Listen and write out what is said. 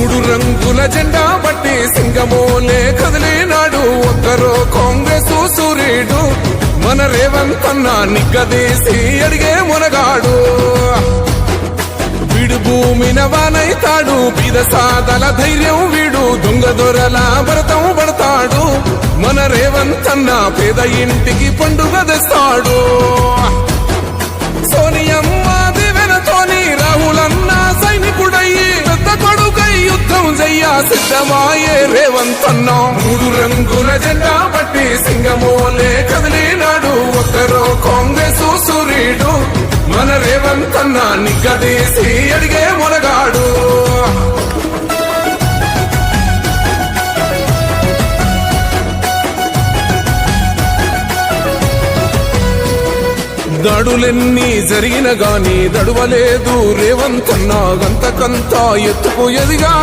మూడు రంగుల జెండా బట్టి సింగమోలే కదిలినాడు ఒక్కరో కాంగ్రెస్ సూర్యుడు మన రేవంత్ అన్న నిగ్గదీసి అడిగే మునగాడు వీడు భూమిన వానైతాడు బీద సాదల ధైర్యం వీడు దొంగ దొరల భరతం పడతాడు మన రేవంత్ అన్న పేద ఇంటికి పండుగ తెస్తాడు సోనియమ్మ దివెనతోని రాహులన్న సైనికుడయ్యి పెద్ద కొడుకై యుద్ధం చెయ్య సిద్ధమాయే రేవంత్ అన్న మూడు రంగుల జెండా బట్టి సింగమోలే కదిలినాడు ఒక్కరో కాంగ్రెస్ సూర్యుడు మన రేవంత్ అన్న నిగ్గదీసి అడిగే మునగాడు దాడులెన్ని జరిగిన గాని దడువలేదు రేవంత్ అన్న గంతకంతా ఎత్తుకు ఎదిగా